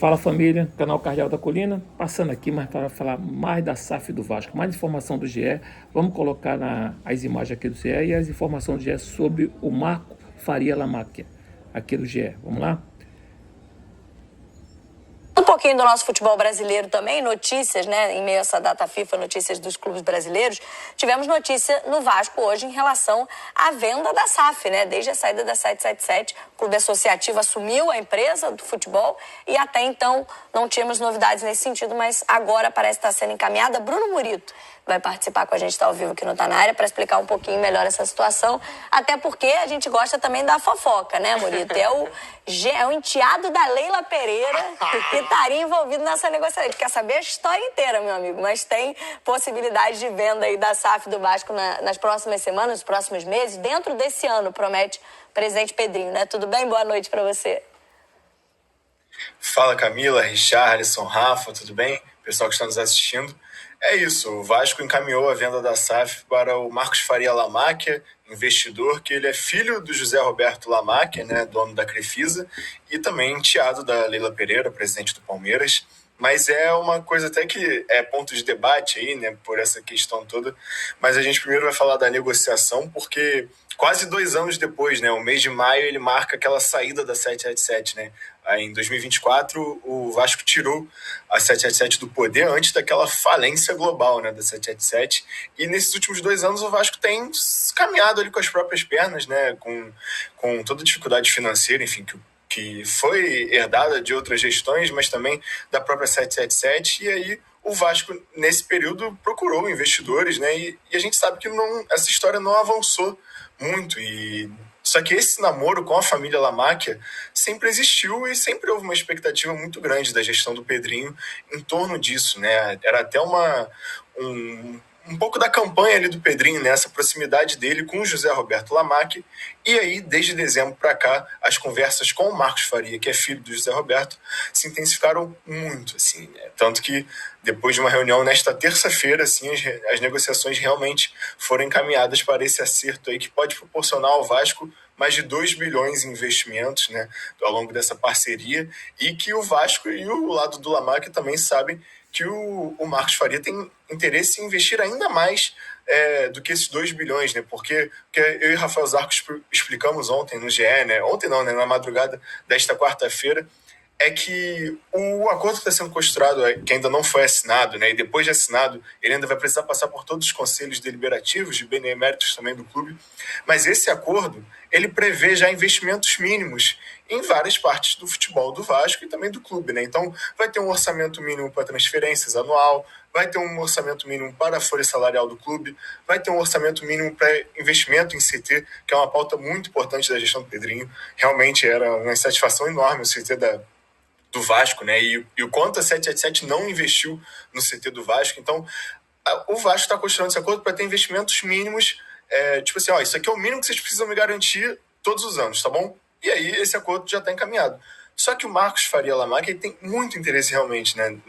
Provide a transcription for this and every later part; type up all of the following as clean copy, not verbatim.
Fala família, canal Cardeal da Colina, passando aqui mais para falar mais da SAF do Vasco, mais informação do GE. Vamos colocar as imagens aqui do GE e as informações do GE sobre o Marco Faria Lamáquia, aqui do GE. Vamos lá? Um pouquinho do nosso futebol brasileiro também, notícias, né? Em meio a essa data FIFA, notícias dos clubes brasileiros. Tivemos notícia no Vasco hoje em relação à venda da SAF, né? Desde a saída da 777, o clube associativo assumiu a empresa do futebol e até então não tínhamos novidades nesse sentido, mas agora parece estar sendo encaminhada. Bruno Murito vai participar com a gente, está ao vivo aqui no Tá Na Área, para explicar um pouquinho melhor essa situação, até porque a gente gosta também da fofoca, né, Murito? É o enteado da Leila Pereira que estaria envolvido nessa negociação. A gente quer saber a história inteira, meu amigo, mas tem possibilidade de venda aí da SAF do Vasco nas próximas semanas, nos próximos meses, dentro desse ano, promete o presidente Pedrinho, né? Tudo bem? Boa noite para você. Fala Camila, Richarlison, Rafa, tudo bem? Pessoal que está nos assistindo. É isso, o Vasco encaminhou a venda da SAF para o Marcos Faria Lamáquia, investidor, que ele é filho do José Roberto Lamáquia, né, dono da Crefisa, e também enteado da Leila Pereira, presidente do Palmeiras. Mas é uma coisa até que é ponto de debate aí, né, por essa questão toda. Mas a gente primeiro vai falar da negociação, porque quase 2 anos depois, né, o mês de maio, ele marca aquela saída da 777, né? Aí, em 2024, o Vasco tirou a 777 do poder antes daquela falência global, né, da 777. E nesses últimos 2 anos, o Vasco tem caminhado ali com as próprias pernas, né, com toda a dificuldade financeira, enfim, que foi herdada de outras gestões, mas também da própria 777. E aí o Vasco, nesse período, procurou investidores, né, e a gente sabe que essa história não avançou muito. Só que esse namoro com a família Lamáquia sempre existiu e sempre houve uma expectativa muito grande da gestão do Pedrinho em torno disso, né? Era até um pouco da campanha ali do Pedrinho, nessa proximidade dele com o José Roberto Lamáquia. E aí, desde dezembro para cá, as conversas com o Marcos Faria, que é filho do José Roberto, se intensificaram muito, assim, né? Tanto que depois de uma reunião nesta terça-feira, assim, as negociações realmente foram encaminhadas para esse acerto aí que pode proporcionar ao Vasco mais de 2 bilhões em investimentos, né, ao longo dessa parceria, e que o Vasco e o lado do Lamáquia também sabem que o Marcos Faria tem interesse em investir ainda mais do que esses 2 bilhões, né? Porque eu e Rafael Zarco explicamos ontem no GE, né? Ontem não, né? Na madrugada desta quarta-feira, é que o acordo que está sendo costurado, que ainda não foi assinado, né, e depois de assinado, ele ainda vai precisar passar por todos os conselhos deliberativos, de beneméritos também do clube, mas esse acordo, ele prevê já investimentos mínimos em várias partes do futebol do Vasco e também do clube, né? Então, vai ter um orçamento mínimo para transferências anual, vai ter um orçamento mínimo para a folha salarial do clube, vai ter um orçamento mínimo para investimento em CT, que é uma pauta muito importante da gestão do Pedrinho. Realmente era uma satisfação enorme o CT do Vasco, né? E o quanto a 777 não investiu no CT do Vasco. Então, o Vasco está construindo esse acordo para ter investimentos mínimos, tipo assim, ó, isso aqui é o mínimo que vocês precisam me garantir todos os anos, tá bom? E aí esse acordo já está encaminhado. Só que o Marcos Faria Lamáquia tem muito interesse realmente, né,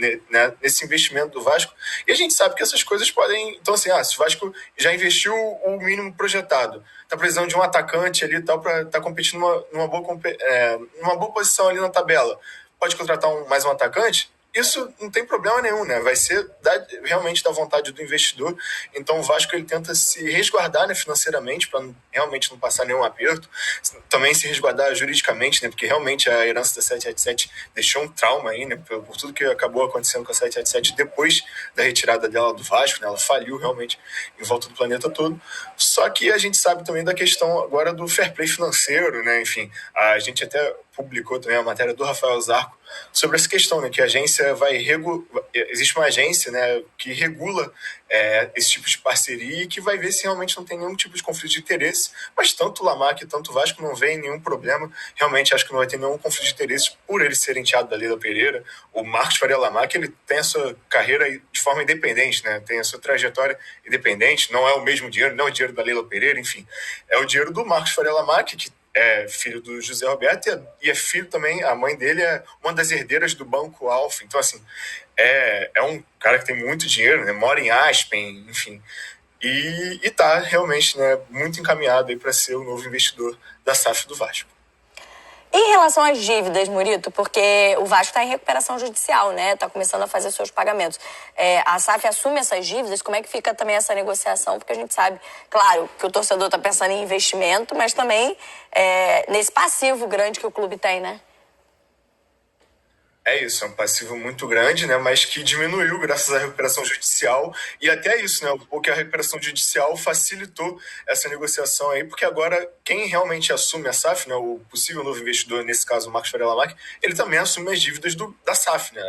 nesse investimento do Vasco. E a gente sabe que essas coisas podem... Então, assim, se o Vasco já investiu o mínimo projetado, tá precisando de um atacante ali e tal para estar competindo numa boa posição ali na tabela, pode contratar mais um atacante, isso não tem problema nenhum, né? Vai ser realmente da vontade do investidor. Então o Vasco ele tenta se resguardar, né, financeiramente, para realmente não passar nenhum aperto. Também se resguardar juridicamente, né? Porque realmente a herança da 777 deixou um trauma aí, né? Por tudo que acabou acontecendo com a 777 depois da retirada dela do Vasco, né? Ela faliu realmente em volta do planeta todo. Só que a gente sabe também da questão agora do fair play financeiro, né? Enfim, a gente até publicou também a matéria do Rafael Zarco sobre essa questão, né, que a agência existe uma agência, né, que regula esse tipo de parceria e que vai ver se realmente não tem nenhum tipo de conflito de interesse, mas tanto o Lamáquia quanto o Vasco não vê nenhum problema. Realmente acho que não vai ter nenhum conflito de interesse por ele ser enteado da Leila Pereira. O Marcos Faria Lamáquia, ele tem a sua carreira de forma independente, né, tem a sua trajetória independente, não é o mesmo dinheiro, não é o dinheiro da Leila Pereira, enfim, é o dinheiro do Marcos Faria Lamáquia, que é filho do José Roberto e é filho também, a mãe dele é uma das herdeiras do Banco Alfa. Então, assim, é um cara que tem muito dinheiro, né? Mora em Aspen, enfim. E tá realmente, né, muito encaminhado aí para ser o novo investidor da SAF do Vasco. Em relação às dívidas, Murito, porque o Vasco está em recuperação judicial, né? Está começando a fazer seus pagamentos. A SAF assume essas dívidas, como é que fica também essa negociação? Porque a gente sabe, claro, que o torcedor está pensando em investimento, mas também nesse passivo grande que o clube tem, né? É isso, é um passivo muito grande, né, mas que diminuiu graças à recuperação judicial e até isso, né, porque a recuperação judicial facilitou essa negociação aí, porque agora quem realmente assume a SAF, né, o possível novo investidor, nesse caso o Marcos Faria Lamarck, ele também assume as dívidas da SAF, né,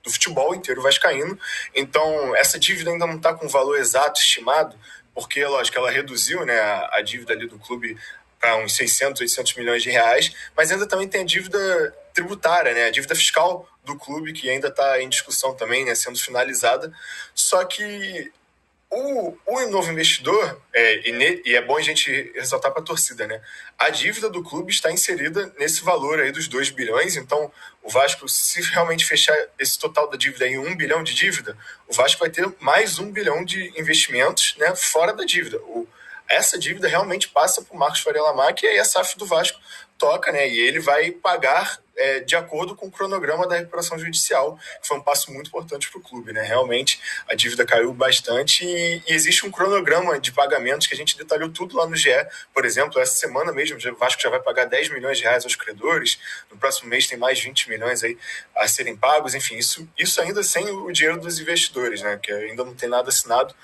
do futebol inteiro vascaíno. Então essa dívida ainda não está com o valor exato estimado, porque, lógico, ela reduziu, né, a dívida ali do clube para uns 600, 800 milhões de reais, mas ainda também tem a dívida tributária, né, a dívida fiscal do clube, que ainda está em discussão também, né, sendo finalizada. Só que o novo investidor, e é bom a gente ressaltar para a torcida, né, a dívida do clube está inserida nesse valor aí dos 2 bilhões, então o Vasco, se realmente fechar esse total da dívida em 1 bilhão de dívida, o Vasco vai ter mais 1 bilhão de investimentos, né, fora da dívida. Essa dívida realmente passa para o Marcos Faria Lamarck e aí a SAF do Vasco toca, né? E ele vai pagar de acordo com o cronograma da recuperação judicial, que foi um passo muito importante para o clube, né? Realmente a dívida caiu bastante e existe um cronograma de pagamentos que a gente detalhou tudo lá no GE. Por exemplo, essa semana mesmo, o Vasco já vai pagar 10 milhões de reais aos credores, no próximo mês tem mais 20 milhões aí a serem pagos, enfim, isso ainda sem o dinheiro dos investidores, né? Que ainda não tem nada assinado,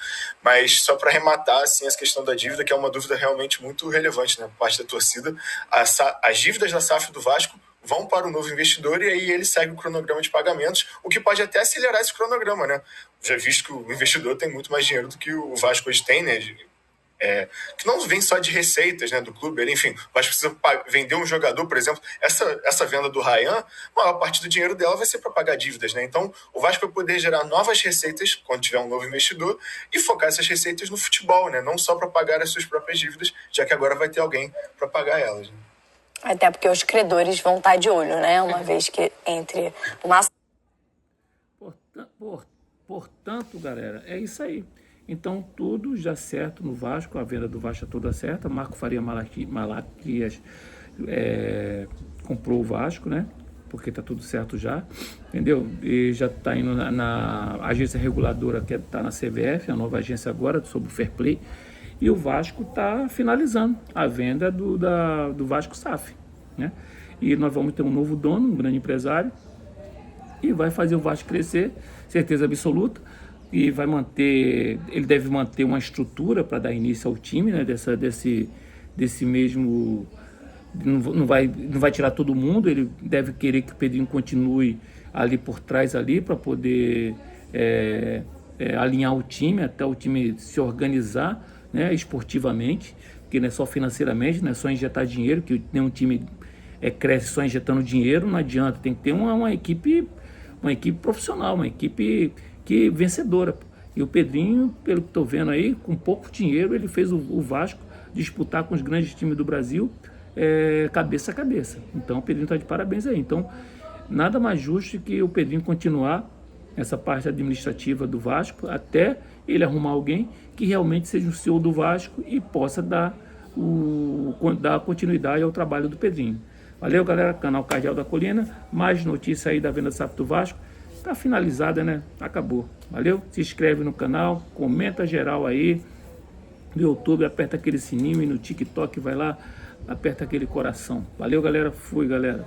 mas só para arrematar, assim, essa questão da dívida, que é uma dúvida realmente muito relevante, né, por parte da torcida. As dívidas da SAF do Vasco vão para o novo investidor e aí ele segue o cronograma de pagamentos, o que pode até acelerar esse cronograma, né? Já visto que o investidor tem muito mais dinheiro do que o Vasco hoje tem, né? Que não vem só de receitas, né, do clube. Enfim, o Vasco precisa vender um jogador, por exemplo. Essa venda do Ryan, a maior parte do dinheiro dela vai ser para pagar dívidas, né? Então, o Vasco vai poder gerar novas receitas quando tiver um novo investidor e focar essas receitas no futebol, né? Não só para pagar as suas próprias dívidas, já que agora vai ter alguém para pagar elas, né? Até porque os credores vão estar de olho, né? Uma vez que entre uma... Portanto, galera, é isso aí. Então, tudo já certo no Vasco, a venda do Vasco é toda certa. Marco Faria Malaquias comprou o Vasco, né? Porque está tudo certo já, entendeu? E já está indo na agência reguladora, que está na CBF, a nova agência agora, sobre o Fair Play. E o Vasco está finalizando a venda do Vasco SAF, né? E nós vamos ter um novo dono, um grande empresário, e vai fazer o Vasco crescer, certeza absoluta. E ele deve manter uma estrutura para dar início ao time, né? Desse mesmo... Não vai tirar todo mundo, ele deve querer que o Pedrinho continue ali por trás ali para poder alinhar o time, até o time se organizar, né, esportivamente, porque não é só financeiramente, não é só injetar dinheiro, que nenhum time cresce só injetando dinheiro, não adianta, tem que ter uma equipe profissional, uma equipe vencedora. E o Pedrinho, pelo que estou vendo aí, com pouco dinheiro, ele fez o Vasco disputar com os grandes times do Brasil, cabeça a cabeça. Então o Pedrinho está de parabéns aí. Então nada mais justo que o Pedrinho continuar essa parte administrativa do Vasco até ele arrumar alguém que realmente seja o CEO do Vasco e possa dar continuidade ao trabalho do Pedrinho. Valeu, galera, canal Cardeal da Colina, mais notícia aí da venda da SAF do Vasco. Tá finalizada, né? Acabou. Valeu? Se inscreve no canal, comenta geral aí no YouTube, aperta aquele sininho e no TikTok vai lá, aperta aquele coração. Valeu, galera. Fui, galera.